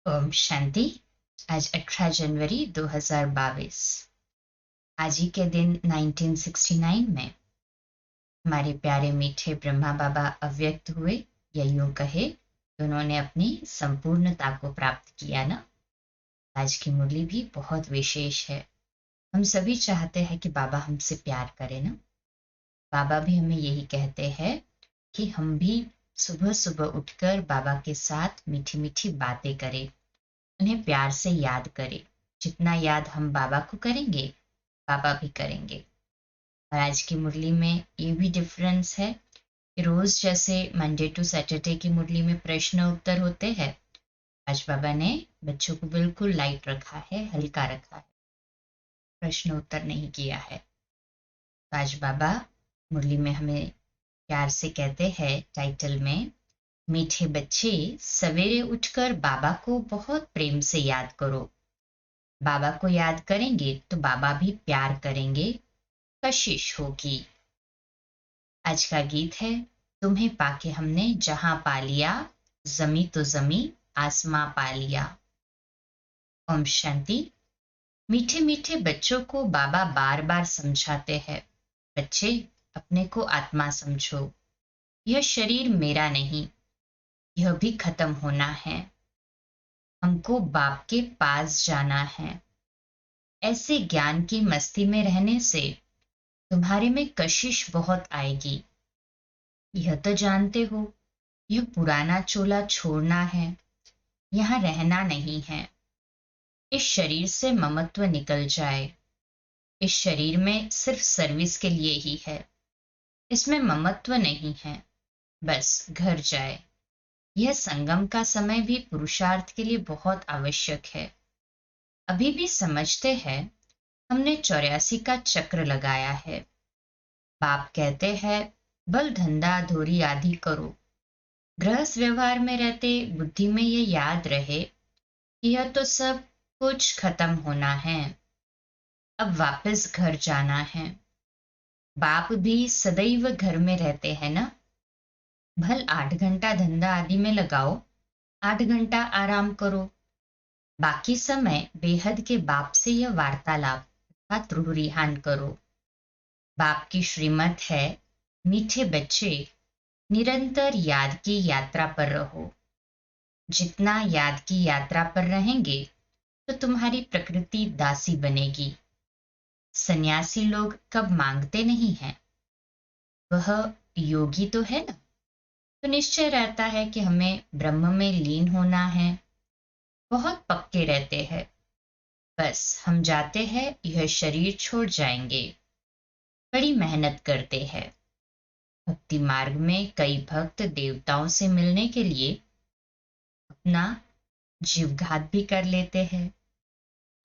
ओम शांति। आज 18 जनवरी 2022। आज ही के दिन 1969 में हमारे प्यारे मीठे ब्रह्मा बाबा अव्यक्त हुए, या यूं कहे तो उन्होंने अपनी संपूर्णता को प्राप्त किया ना। आज की मुरली भी बहुत विशेष है। हम सभी चाहते हैं कि बाबा हमसे प्यार करें ना। बाबा भी हमें यही कहते हैं कि हम भी सुबह सुबह उठकर बाबा के साथ मीठी मीठी बातें करें, उन्हें प्यार से याद करें। जितना याद हम बाबा को करेंगे, बाबा भी करेंगे। और आज की मुरली में ये भी डिफरेंस है कि रोज जैसे मंडे टू सैटरडे की मुरली में प्रश्न उत्तर होते हैं, आज बाबा ने बच्चों को बिल्कुल लाइट रखा है, हल्का रखा है, प्रश्न उत्तर नहीं किया है। तो आज बाबा मुरली में हमें प्यार से कहते हैं टाइटल में, मीठे बच्चे सवेरे उठकर बाबा को बहुत प्रेम से याद करो। बाबा को याद करेंगे तो बाबा भी प्यार करेंगे, कशिश होगी। आज का गीत है, तुम्हें पाके हमने जहां पा लिया, जमी तो जमी आसमां पा लिया। ओम शांति। मीठे मीठे बच्चों को बाबा बार बार समझाते हैं, बच्चे अपने को आत्मा समझो, यह शरीर मेरा नहीं, यह भी खत्म होना है, हमको बाप के पास जाना है। ऐसे ज्ञान की मस्ती में रहने से तुम्हारे में कशिश बहुत आएगी। यह तो जानते हो, यह पुराना चोला छोड़ना है, यहाँ रहना नहीं है। इस शरीर से ममत्व निकल जाए। इस शरीर में सिर्फ सर्विस के लिए ही है, इसमें ममत्व नहीं है, बस घर जाए। यह संगम का समय भी पुरुषार्थ के लिए बहुत आवश्यक है। अभी भी समझते हैं हमने 84 का चक्र लगाया है। बाप कहते हैं बल धंधा धोरी आदि करो। गृहस्थ व्यवहार में रहते बुद्धि में ये याद रहे कि यह तो सब कुछ खत्म होना है, अब वापस घर जाना है। बाप भी सदैव घर में रहते हैं ना। भल 8 घंटा धंधा आदि में लगाओ, 8 घंटा आराम करो, बाकी समय बेहद के बाप से यह वार्तालाप अर्थात रूहरिहान करो। बाप की श्रीमत है, मीठे बच्चे निरंतर याद की यात्रा पर रहो। जितना याद की यात्रा पर रहेंगे तो तुम्हारी प्रकृति दासी बनेगी। सन्यासी लोग कब मांगते नहीं हैं, वह योगी तो है ना। तो निश्चय रहता है कि हमें ब्रह्म में लीन होना है, बहुत पक्के रहते हैं। बस हम जाते हैं, यह शरीर छोड़ जाएंगे। बड़ी मेहनत करते हैं। भक्ति मार्ग में कई भक्त देवताओं से मिलने के लिए अपना जीवघात भी कर लेते हैं।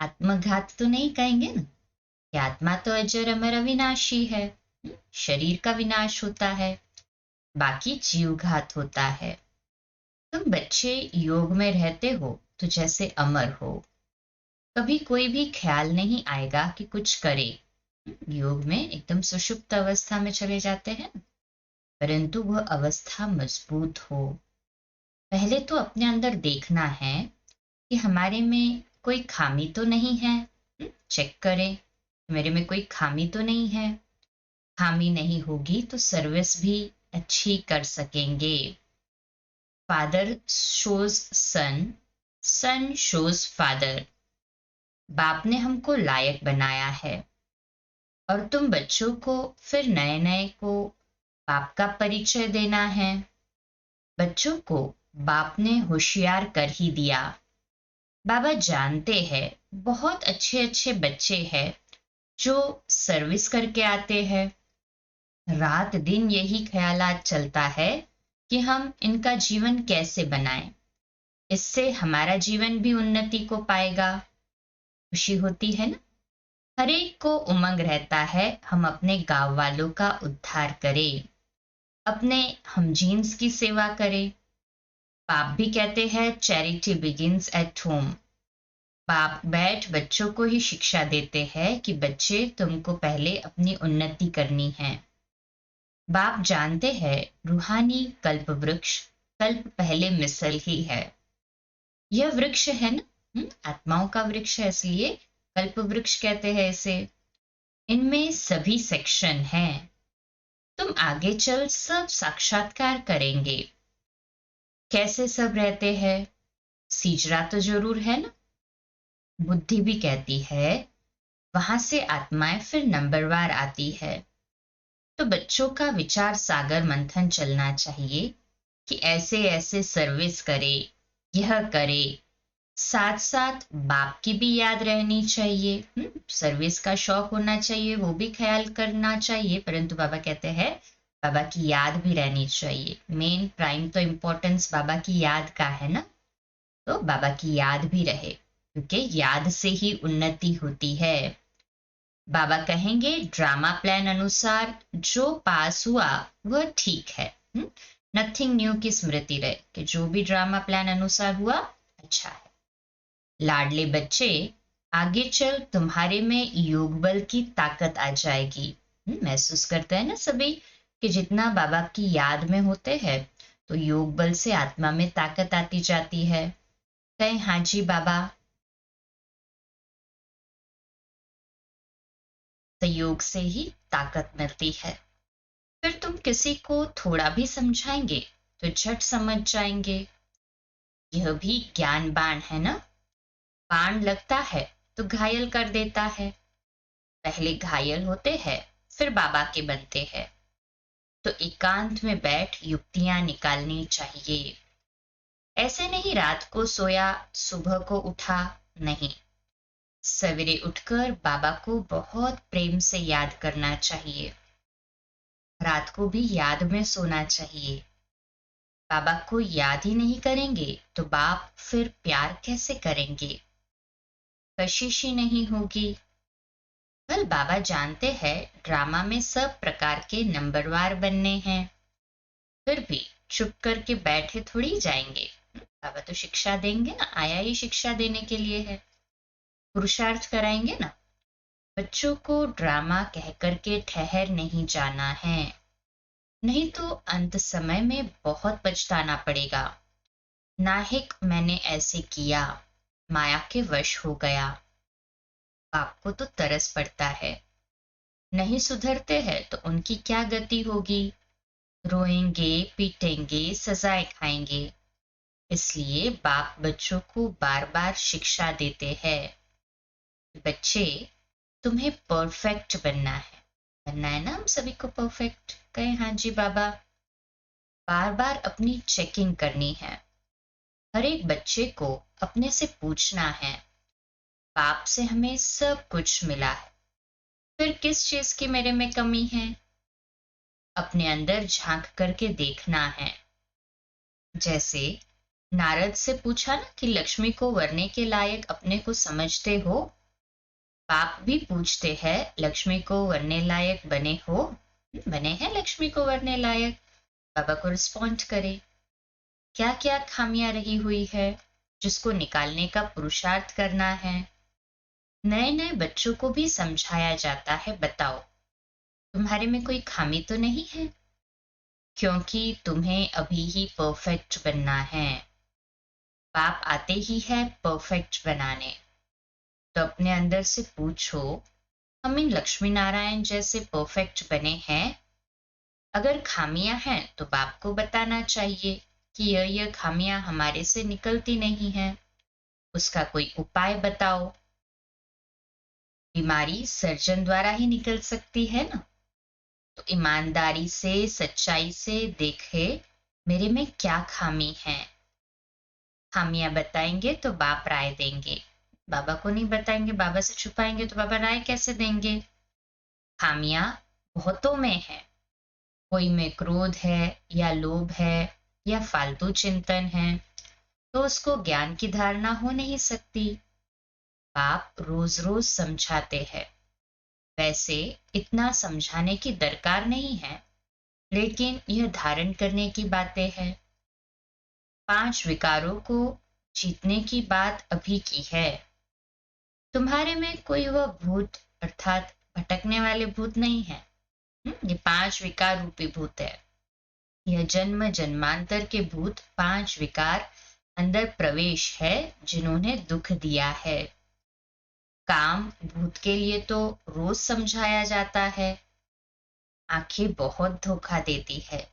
आत्मघात तो नहीं कहेंगे ना, कि आत्मा तो अजर अमर अविनाशी है, शरीर का विनाश होता है, बाकी जीवघात होता है। तुम बच्चे योग में रहते हो तो जैसे अमर हो, कभी कोई भी ख्याल नहीं आएगा कि कुछ करे। योग में एकदम सुषुप्त अवस्था में चले जाते हैं, परंतु वह अवस्था मजबूत हो। पहले तो अपने अंदर देखना है कि हमारे में कोई खामी तो नहीं है। चेक करें, मेरे में कोई खामी तो नहीं है। खामी नहीं होगी तो सर्विस भी अच्छी कर सकेंगे। फादर शोज सन, सन शोज फादर। बाप ने हमको लायक बनाया है, और तुम बच्चों को फिर नए नए को बाप का परिचय देना है। बच्चों को बाप ने होशियार कर ही दिया। बाबा जानते हैं बहुत अच्छे अच्छे बच्चे हैं जो सर्विस करके आते हैं। रात दिन यही ख्यालात चलता है कि हम इनका जीवन कैसे बनाएं, इससे हमारा जीवन भी उन्नति को पाएगा। खुशी होती है ना। हर एक को उमंग रहता है हम अपने गांव वालों का उद्धार करें, अपने हमजीन्स की सेवा करें। बाप भी कहते हैं चैरिटी बिगिंस एट होम। बाप बैठ बच्चों को ही शिक्षा देते हैं कि बच्चे तुमको पहले अपनी उन्नति करनी है। बाप जानते हैं रूहानी कल्प वृक्ष कल्प पहले मिसल ही है। यह वृक्ष है ना, आत्माओं का वृक्ष है, इसलिए कल्प वृक्ष कहते हैं इसे। इनमें सभी सेक्शन हैं। तुम आगे चल सब साक्षात्कार करेंगे। कैसे सब रहते हैं? सीजरा तो जरूर है ना। बुद्धि भी कहती है वहां से आत्माएं फिर नंबरवार आती है। तो बच्चों का विचार सागर मंथन चलना चाहिए कि ऐसे ऐसे सर्विस करे, यह करे। साथ साथ बाप की भी याद रहनी चाहिए। सर्विस का शौक होना चाहिए, वो भी ख्याल करना चाहिए, परंतु बाबा कहते हैं बाबा की याद भी रहनी चाहिए। मेन प्राइम तो इम्पोर्टेंस बाबा की याद का है ना, तो बाबा की याद भी रहे, क्योंकि याद से ही उन्नति होती है। बाबा कहेंगे ड्रामा प्लान अनुसार जो पास हुआ वह ठीक है। नथिंग न्यू की स्मृति रहे कि जो भी ड्रामा प्लान अनुसार हुआ अच्छा है। लाडले बच्चे, आगे चल तुम्हारे में योग बल की ताकत आ जाएगी। महसूस करते हैं ना सभी कि जितना बाबा की याद में होते हैं तो योग बल से आत्मा में ताकत आती जाती है। कहें हाँ जी बाबा। योग से ही ताकत मिलती है। फिर तुम किसी को थोड़ा भी समझाएंगे तो झट समझ जाएंगे। यह भी ज्ञान बाण है ना। बाण लगता है तो घायल कर देता है। पहले घायल होते हैं फिर बाबा के बनते हैं। तो एकांत में बैठ युक्तियां निकालनी चाहिए। ऐसे नहीं रात को सोया सुबह को उठा, नहीं। सवेरे उठकर बाबा को बहुत प्रेम से याद करना चाहिए। रात को भी याद में सोना चाहिए। बाबा को याद ही नहीं करेंगे तो बाप फिर प्यार कैसे करेंगे? कशिश ही नहीं होगी। कल बाबा जानते हैं ड्रामा में सब प्रकार के नंबरवार बनने हैं, फिर भी चुप करके बैठे थोड़ी जाएंगे। बाबा तो शिक्षा देंगे ना, आया ही शिक्षा देने के लिए है, पुरुषार्थ कराएंगे ना। बच्चों को ड्रामा कह करके ठहर नहीं जाना है, नहीं तो अंत समय में बहुत पछताना पड़ेगा। नाहिक मैंने ऐसे किया, माया के वश हो गया। आपको तो तरस पड़ता है। नहीं सुधरते हैं तो उनकी क्या गति होगी? रोएंगे, पीटेंगे, सजाएं खाएंगे। इसलिए बाप बच्चों को बार बार शिक्षा देते हैं, बच्चे तुम्हें परफेक्ट बनना है। बनना है ना हम सभी को परफेक्ट। कहे हाँ जी बाबा। बार बार अपनी चेकिंग करनी है। हर एक बच्चे को अपने से पूछना है, बाप से हमें सब कुछ मिला है, फिर किस चीज की मेरे में कमी है? अपने अंदर झांक करके देखना है। जैसे नारद से पूछा ना कि लक्ष्मी को वरने के लायक अपने को समझते हो? बाप भी पूछते हैं लक्ष्मी को वरने लायक बने हो? बने हैं लक्ष्मी को वरने लायक? बाबा को रिस्पॉन्ड करे क्या क्या खामियां रही हुई है जिसको निकालने का पुरुषार्थ करना है। नए नए बच्चों को भी समझाया जाता है, बताओ तुम्हारे में कोई खामी तो नहीं है, क्योंकि तुम्हें अभी ही परफेक्ट बनना है। बाप आते ही है परफेक्ट बनाने। तो अपने अंदर से पूछो, हम इन लक्ष्मी नारायण जैसे परफेक्ट बने हैं? अगर खामियां हैं तो बाप को बताना चाहिए कि यह खामियां हमारे से निकलती नहीं है, उसका कोई उपाय बताओ। बीमारी सर्जन द्वारा ही निकल सकती है ना। तो ईमानदारी से सच्चाई से देखे मेरे में क्या खामी है। खामियां बताएंगे तो बाप राय देंगे। बाबा को नहीं बताएंगे, बाबा से छुपाएंगे तो बाबा राय कैसे देंगे? खामियां बहुतों में है। कोई में क्रोध है या लोभ है या फालतू चिंतन है, तो उसको ज्ञान की धारणा हो नहीं सकती। बाप रोज रोज समझाते हैं। वैसे इतना समझाने की दरकार नहीं है, लेकिन यह धारण करने की बातें हैं। 5 विकारों को जीतने की बात अभी की है। तुम्हारे में कोई वह भूत अर्थात भटकने वाले भूत नहीं है। ये 5 विकार रूपी भूत है। यह जन्म जन्मांतर के भूत 5 विकार अंदर प्रवेश है जिन्होंने दुख दिया है। काम भूत के लिए तो रोज समझाया जाता है। आंखें बहुत धोखा देती है,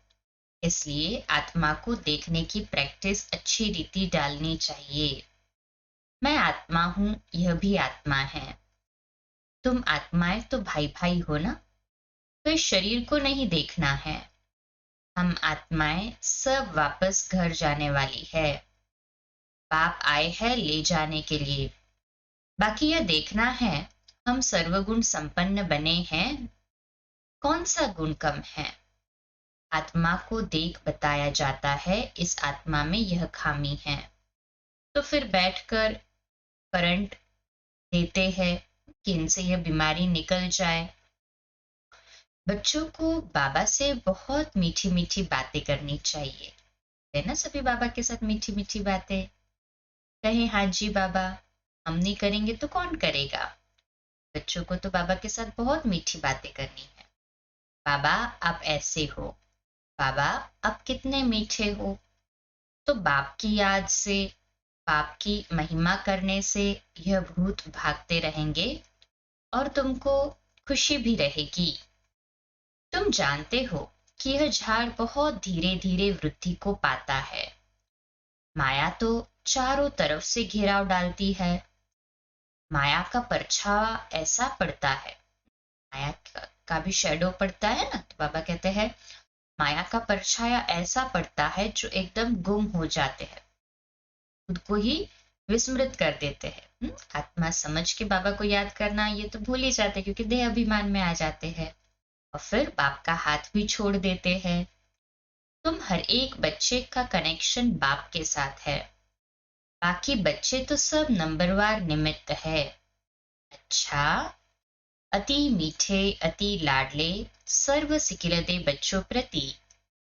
इसलिए आत्मा को देखने की प्रैक्टिस अच्छी रीति डालनी चाहिए। मैं आत्मा हूं, यह भी आत्मा है। तुम आत्माएं तो भाई भाई हो ना, तो इस शरीर को नहीं देखना है। हम आत्माएं सब वापस घर जाने वाली है। बाप आए हैं ले जाने के लिए। बाकी यह देखना है हम सर्वगुण संपन्न बने हैं, कौन सा गुण कम है। आत्मा को देख बताया जाता है इस आत्मा में यह खामी है, तो फिर बैठकर करंट देते हैं कि इनसे यह बीमारी निकल जाए। बच्चों को बाबा से बहुत मीठी मीठी बातें करनी चाहिए, है ना। सभी बाबा के साथ मीठी मीठी बातें कहें, हाँ जी बाबा, हम नहीं करेंगे तो कौन करेगा। बच्चों को तो बाबा के साथ बहुत मीठी बातें करनी है। बाबा आप ऐसे हो, बाबा आप कितने मीठे हो। तो बाप की याद से, बाप की महिमा करने से यह भूत भागते रहेंगे और तुमको खुशी भी रहेगी। तुम जानते हो कि यह झाड़ बहुत धीरे धीरे वृद्धि को पाता है। माया तो चारों तरफ से घेराव डालती है। माया का परछावा ऐसा पड़ता है, माया का भी शेडो पड़ता है ना, तो बाबा कहते हैं माया का परछाया ऐसा पड़ता है जो एकदम गुम हो जाते हैं, खुद को ही विस्मृत कर देते हैं। आत्मा समझ के बाबा को याद करना ये तो भूल ही जाते, क्योंकि देह अभिमान में आ जाते हैं और फिर बाप का हाथ भी छोड़ देते हैं। तुम हर एक बच्चे का कनेक्शन बाप के साथ है, बाकी बच्चे तो सब नंबरवार निमित्त है। अच्छा, अति मीठे अति लाडले सर्व सिकिलते बच्चों प्रति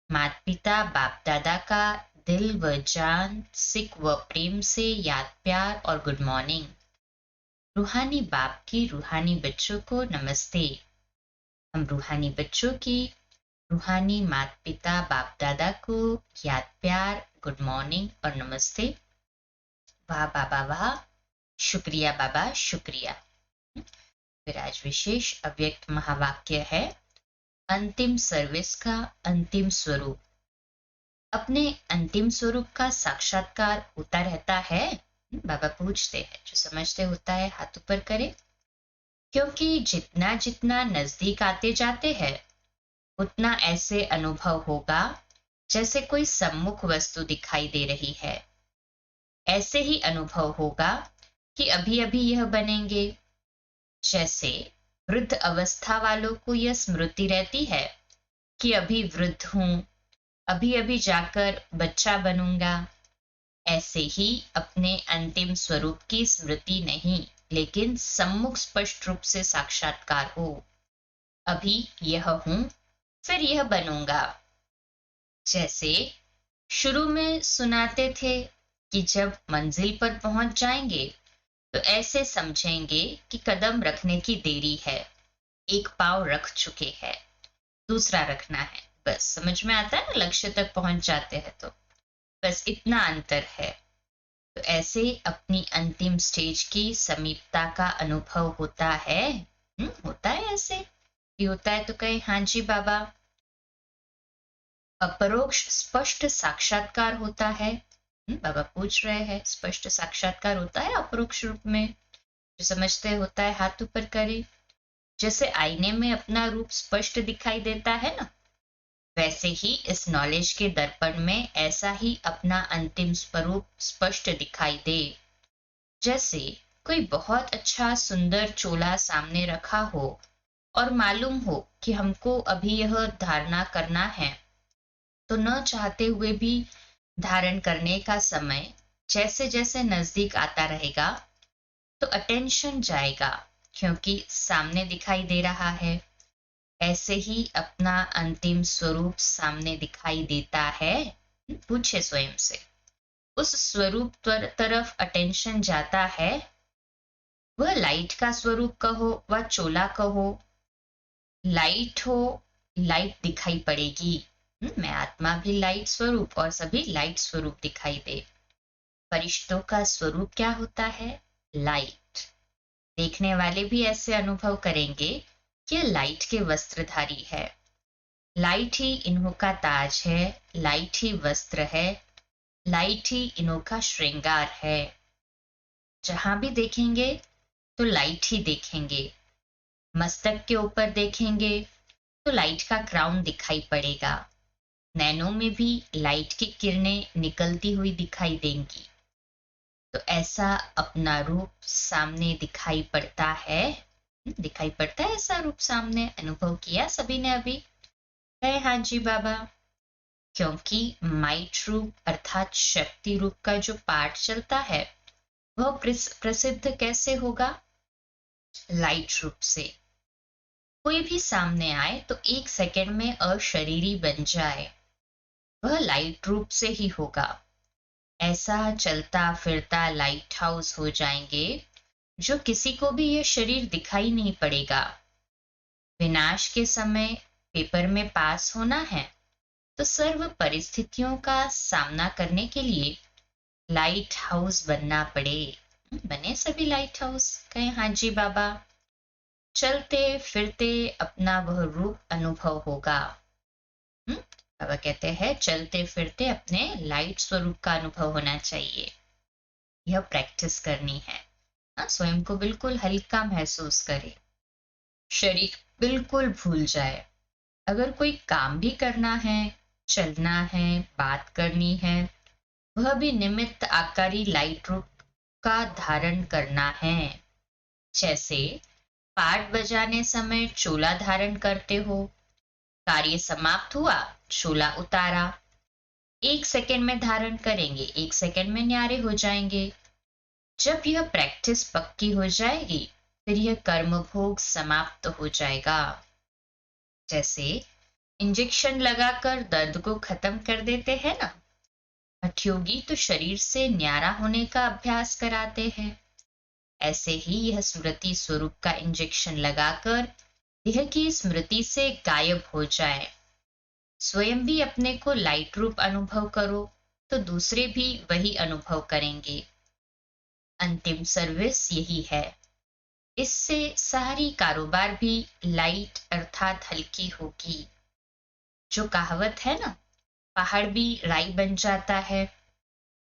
माता पिता बाप दादा का दिल व जान सिक व प्रेम से याद प्यार और गुड मॉर्निंग। रूहानी बाप की रूहानी बच्चों को नमस्ते। हम रूहानी बच्चों की रूहानी माता पिता बाप दादा को याद प्यार, गुड मॉर्निंग और नमस्ते। वाह बाबा वाह, शुक्रिया बाबा शुक्रिया। फिर आज विशेष अव्यक्त महावाक्य है, अंतिम सर्विस का अंतिम स्वरूप। अपने अंतिम स्वरूप का साक्षात्कार होता रहता है। बाबा पूछते हैं, जो समझते होता है हाथ ऊपर करे। क्योंकि जितना जितना नजदीक आते जाते हैं उतना ऐसे अनुभव होगा जैसे कोई सम्मुख वस्तु दिखाई दे रही है। ऐसे ही अनुभव होगा कि अभी अभी यह बनेंगे। जैसे वृद्ध अवस्था वालों को यह स्मृति रहती है कि अभी वृद्ध हूं, अभी अभी जाकर बच्चा बनूंगा। ऐसे ही अपने अंतिम स्वरूप की स्मृति नहीं, लेकिन सम्मुख स्पष्ट रूप से साक्षात्कार हो। अभी यह हूं, फिर यह बनूंगा। जैसे शुरू में सुनाते थे कि जब मंजिल पर पहुंच जाएंगे तो ऐसे समझेंगे कि कदम रखने की देरी है, एक पाँव रख चुके हैं, दूसरा रखना है। बस समझ में आता है ना, लक्ष्य तक पहुंच जाते हैं तो बस इतना अंतर है। तो ऐसे अपनी अंतिम स्टेज की समीपता का अनुभव होता है। होता है ऐसे कि होता है तो कहे हाँ जी बाबा। अपरोक्ष स्पष्ट साक्षात्कार होता है। बाबा पूछ रहे हैं, स्पष्ट साक्षात्कार होता है अपरोक्ष रूप में, जो समझते होता है हाथ ऊपर करे। जैसे आईने में अपना रूप स्पष्ट दिखाई देता है ना, वैसे ही इस नॉलेज के दर्पण में ऐसा ही अपना अंतिम स्वरूप स्पष्ट दिखाई दे। जैसे कोई बहुत अच्छा सुंदर चोला सामने रखा हो और मालूम हो कि हमको अभी यह धारणा करना है, तो न चाहते हुए भी धारण करने का समय जैसे जैसे नजदीक आता रहेगा तो अटेंशन जाएगा, क्योंकि सामने दिखाई दे रहा है। ऐसे ही अपना अंतिम स्वरूप सामने दिखाई देता है। पूछे स्वयं से, उस स्वरूप तरफ अटेंशन जाता है। वह लाइट का स्वरूप कहो व चोला कहो, लाइट हो, लाइट दिखाई पड़ेगी। मैं आत्मा भी लाइट स्वरूप और सभी लाइट स्वरूप दिखाई दे। फरिश्तों का स्वरूप क्या होता है? लाइट। देखने वाले भी ऐसे अनुभव करेंगे कि लाइट के वस्त्रधारी है। लाइट ही इन्हों का ताज है, लाइट ही वस्त्र है, लाइट ही इन्हों का श्रृंगार है। जहां भी देखेंगे तो लाइट ही देखेंगे। मस्तक के ऊपर देखेंगे तो लाइट का क्राउन दिखाई पड़ेगा। नैनों में भी लाइट की किरणें निकलती हुई दिखाई देंगी। तो ऐसा अपना रूप सामने दिखाई पड़ता है। दिखाई पड़ता है ऐसा रूप सामने, अनुभव किया सभी ने अभी? है हाँ जी बाबा। क्योंकि माइट रूप अर्थात शक्ति रूप का जो पाठ चलता है वह प्रसिद्ध कैसे होगा? लाइट रूप से। कोई भी सामने आए तो एक सेकंड में अशरीरी बन जाए, वह लाइट रूप से ही होगा। ऐसा चलता फिरता लाइट हाउस हो जाएंगे जो किसी को भी यह शरीर दिखाई नहीं पड़ेगा। विनाश के समय पेपर में पास होना है तो सर्व परिस्थितियों का सामना करने के लिए लाइट हाउस बनना पड़े। बने सभी लाइट हाउस? कहे हाँ जी बाबा। चलते फिरते अपना वह रूप अनुभव होगा। बाबा कहते हैं चलते फिरते अपने लाइट स्वरूप का अनुभव होना चाहिए। यह प्रैक्टिस करनी है। स्वयं को बिल्कुल हल्का महसूस करे, शरीर बिल्कुल भूल जाए। अगर कोई काम भी करना है, चलना है, बात करनी है, वह भी निमित्त आकारी लाइट रूप का धारण करना है। जैसे पाठ बजाने समय चोला धारण करते हो, कार्य समाप्त हुआ, चोला उतारा। एक सेकंड में धारण करेंगे, एक सेकंड में न्यारे हो जाएंगे। जब यह प्रैक्टिस पक्की हो जाएगी फिर यह कर्म भोग समाप्त हो जाएगा। जैसे इंजेक्शन लगाकर दर्द को खत्म कर देते हैं ना, हठयोगी तो शरीर से न्यारा होने का अभ्यास कराते हैं। ऐसे ही यह स्मृति स्वरूप का इंजेक्शन लगाकर देह की स्मृति से गायब हो जाए। स्वयं भी अपने को लाइट रूप अनुभव करो तो दूसरे भी वही अनुभव करेंगे। अंतिम सर्विस यही है। इससे सारी कारोबार भी लाइट अर्थात हल्की होगी। जो कहावत है ना, पहाड़ भी राई बन जाता है,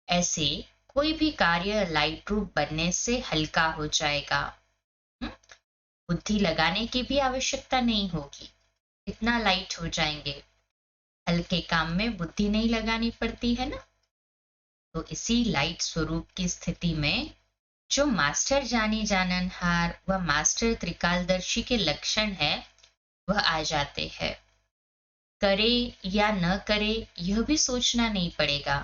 ऐसे कोई भी कार्य लाइट रूप बनने से हल्का हो जाएगा। बुद्धि लगाने की भी आवश्यकता नहीं होगी, इतना लाइट हो जाएंगे। हल्के काम में बुद्धि नहीं लगानी पड़ती है ना। तो इसी लाइट स्वरूप की स्थिति में जो मास्टर जानी जाननहार व मास्टर त्रिकालदर्शी के लक्षण है वह आ जाते हैं। करे या न करे यह भी सोचना नहीं पड़ेगा।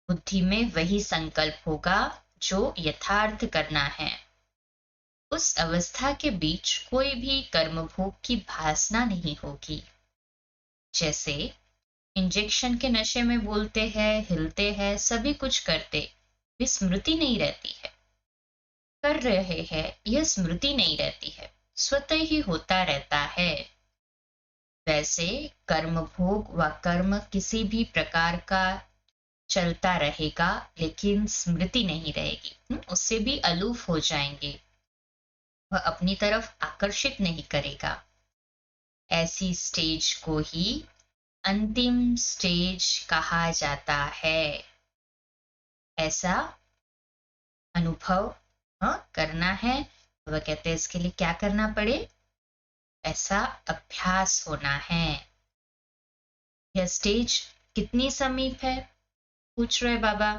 बुद्धि में वही संकल्प होगा जो यथार्थ करना है। उस अवस्था के बीच कोई भी कर्मभोग की भासना नहीं होगी। जैसे इंजेक्शन के नशे में बोलते हैं, हिलते हैं, सभी कुछ करते, भी स्मृति नहीं रहती है। कर रहे हैं यह स्मृति नहीं रहती है, स्वतः ही होता रहता है। वैसे कर्म भोग व कर्म किसी भी प्रकार का चलता रहेगा लेकिन स्मृति नहीं रहेगी। उससे भी अलूफ हो जाएंगे, वह अपनी तरफ आकर्षित नहीं करेगा। ऐसी स्टेज को ही अंतिम स्टेज कहा जाता है। ऐसा अनुभव करना है। वह कहते हैं इसके लिए क्या करना पड़े? ऐसा अभ्यास होना है। यह स्टेज कितनी समीप है पूछ रहे बाबा?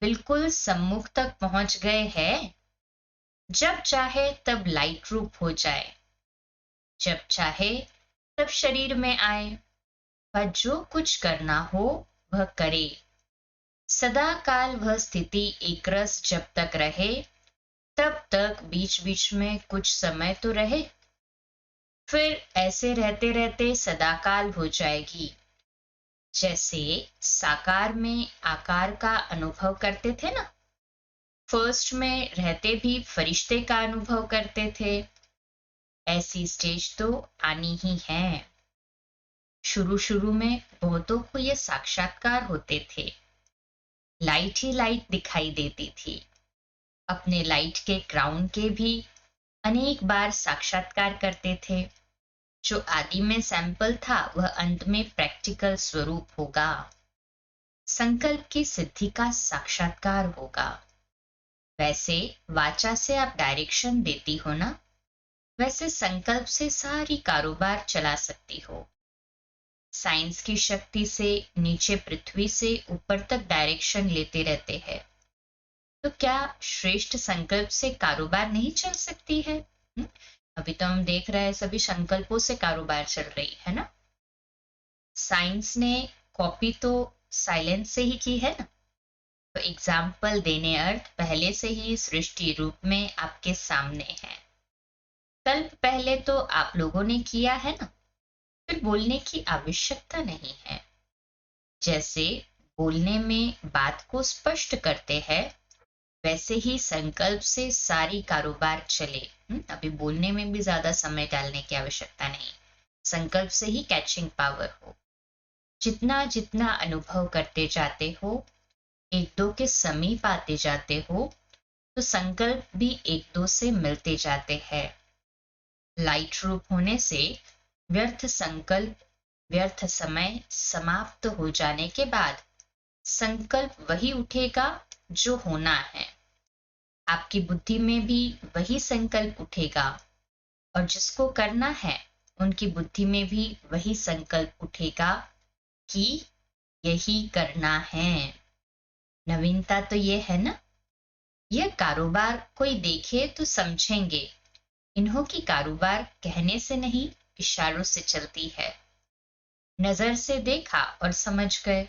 बिल्कुल सम्मुख तक पहुंच गए हैं। जब चाहे तब लाइट रूप हो जाए, जब चाहे तब शरीर में आए, पर जो कुछ करना हो वह करे। सदा काल वह स्थिति एकरस जब तक रहे तब तक बीच बीच में कुछ समय तो रहे, फिर ऐसे रहते रहते सदाकाल हो जाएगी। जैसे साकार में आकार का अनुभव करते थे ना, फर्स्ट में रहते भी फरिश्ते का अनुभव करते थे, ऐसी स्टेज तो आनी ही है। शुरू शुरू में बहुतों को ये साक्षात्कार होते थे, लाइट ही लाइट दिखाई देती थी। अपने लाइट के क्राउन के भी अनेक बार साक्षात्कार करते थे। जो आदि में सैंपल था वह अंत में प्रैक्टिकल स्वरूप होगा। संकल्प की सिद्धि का साक्षात्कार होगा। वैसे वाचा से आप डायरेक्शन देती हो ना, वैसे संकल्प से सारी कारोबार चला सकती हो। साइंस की शक्ति से नीचे पृथ्वी से ऊपर तक डायरेक्शन लेते रहते हैं, तो क्या श्रेष्ठ संकल्प से कारोबार नहीं चल सकती है? अभी तो हम देख रहे हैं सभी संकल्पों से कारोबार चल रही है ना। साइंस ने कॉपी तो साइलेंस से ही की है ना। तो एग्जाम्पल देने अर्थ पहले से ही सृष्टि रूप में आपके सामने है। कल्प पहले तो आप लोगों ने किया है ना, फिर बोलने की आवश्यकता नहीं है। जैसे बोलने में बात को स्पष्ट करते हैं, वैसे ही संकल्प से सारी कारोबार चले। अभी बोलने में भी ज्यादा समय डालने की आवश्यकता नहीं, संकल्प से ही कैचिंग पावर हो। जितना जितना अनुभव करते जाते हो, एक दो के समीप आते जाते हो, तो संकल्प भी एक दो से मिलते जाते हैं। लाइट रूप होने से व्यर्थ संकल्प, व्यर्थ समय समाप्त हो जाने के बाद संकल्प वही उठेगा जो होना है। आपकी बुद्धि में भी वही संकल्प उठेगा, और जिसको करना है उनकी बुद्धि में भी वही संकल्प उठेगा कि यही करना है। नवीनता तो ये है ना, यह कारोबार कोई देखे तो समझेंगे इन्हों की कारोबार कहने से नहीं इशारों से चलती है। नजर से देखा और समझ गए,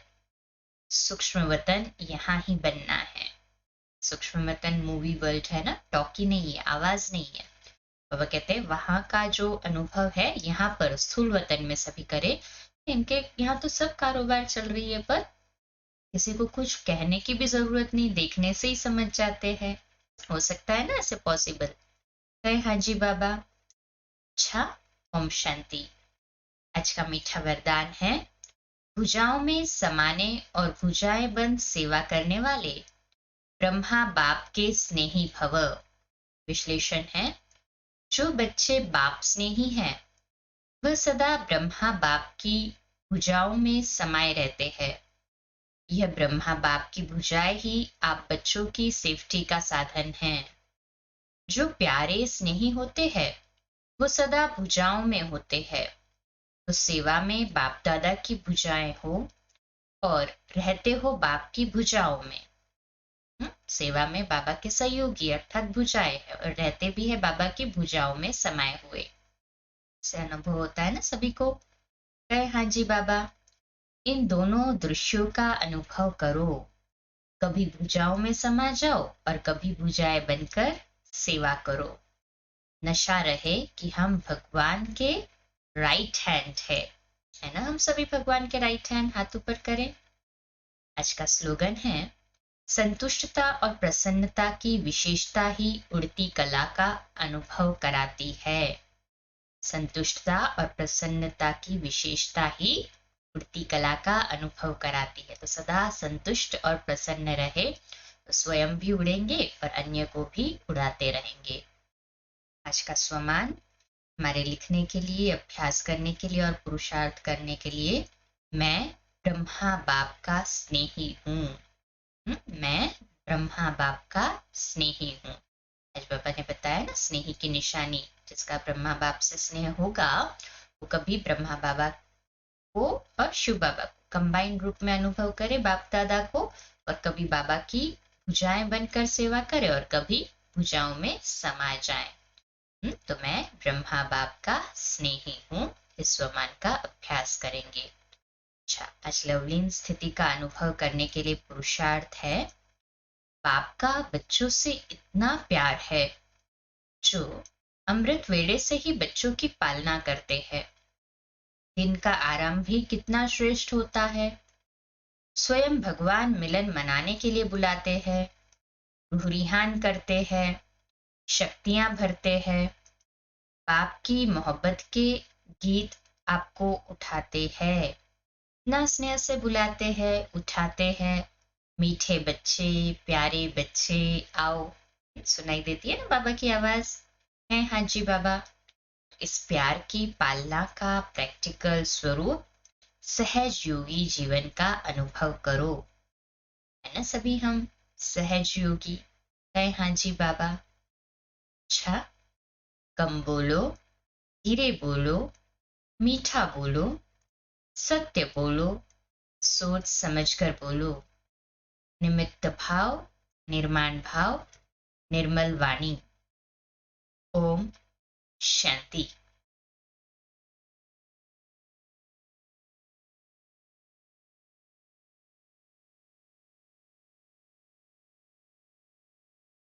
सूक्ष्म वतन यहाँ ही बनना है। सूक्ष्म वतन मूवी वर्ल्ड है ना, टॉकी नहीं है, आवाज नहीं है। वह कहते हैं वहां का जो अनुभव है यहाँ पर स्थूल वतन में सभी करे। इनके यहाँ तो सब कारोबार चल रही है, पर किसी को कुछ कहने की भी जरूरत नहीं, देखने से ही समझ जाते हैं। हो सकता है ना ऐसे पॉसिबल? कहे हाँ जी बाबा। अच्छा, ओम शांति। आज का मीठा वरदान है, भुजाओं में समाने और भुजाएं बंद सेवा करने वाले ब्रह्मा बाप के स्नेही भव। विश्लेषण है, जो बच्चे बाप स्नेही हैं वह सदा ब्रह्मा बाप की भुजाओं में समाये रहते हैं। यह ब्रह्मा बाप की भुजाएं ही आप बच्चों की सेफ्टी का साधन है। जो प्यारे स्नेही होते हैं वो सदा भुजाओं में होते हैं। तो सेवा में बाप दादा की भुजाएं हो और रहते हो बाप की भुजाओं में। सेवा में बाबा के सहयोगी अर्थात भुजाएं है, और रहते भी है बाबा की भुजाओं में समाये हुए। से अनुभव होता है ना सभी को? कहे हाँ जी बाबा। इन दोनों दृश्यों का अनुभव करो, कभी भुजाओं में समा जाओ और कभी भुजाएं बनकर सेवा करो। नशा रहे कि हम भगवान के राइट हैंड है ना, हम सभी भगवान के राइट हैंड, हाथ ऊपर करें। आज का स्लोगन है, संतुष्टता और प्रसन्नता की विशेषता ही उड़ती कला का अनुभव कराती है। संतुष्टता और प्रसन्नता की विशेषता ही उड़ती कला का अनुभव कराती है। तो सदा संतुष्ट और प्रसन्न रहे तो स्वयं भी उड़ेंगे और अन्य को भी उड़ाते रहेंगे। आज का स्वमान हमारे लिखने के लिए, अभ्यास करने के लिए और पुरुषार्थ करने के लिए, मैं ब्रह्मा बाप का स्नेही हूँ। मैं ब्रह्मा बाप का स्नेही हूँ। आज बाबा ने बताया ना, स्नेही की निशानी, जिसका ब्रह्मा बाप से स्नेह होगा वो कभी ब्रह्मा बाबा को और शिव बाबा को कंबाइंड रूप में अनुभव करे, बाप दादा को, और कभी बाबा की भुजाएं बनकर सेवा करे और कभी भुजाओं में समा जाए। तो मैं ब्रह्मा बाप का स्नेही हूँ। इस स्वमान का अभ्यास करेंगे। अच्छा, आज लवलीन स्थिति का अनुभव करने के लिए पुरुषार्थ है, बाप का बच्चों से इतना प्यार है जो अमृत वेले से ही बच्चों की पालना करते हैं। दिन का आराम भी कितना श्रेष्ठ होता है। स्वयं भगवान मिलन मनाने के लिए बुलाते हैं, रूह-रिहान करते हैं, शक्तियां भरते हैं, बाप की मोहब्बत के गीत आपको उठाते हैं, इतना स्नेह से बुलाते हैं, उठाते हैं, मीठे बच्चे, प्यारे बच्चे आओ। सुनाई देती है ना बाबा की आवाज? है हाँ जी बाबा। इस प्यार की पालना का प्रैक्टिकल स्वरूप सहज योगी जीवन का अनुभव करो। है ना सभी हम सहज योगी? है हाँ जी बाबा। अच्छा, कम बोलो, धीरे बोलो, मीठा बोलो, सत्य बोलो, सोच समझ कर बोलो, निमित्त भाव, निर्माण भाव, निर्मल वाणी। ओम शांति।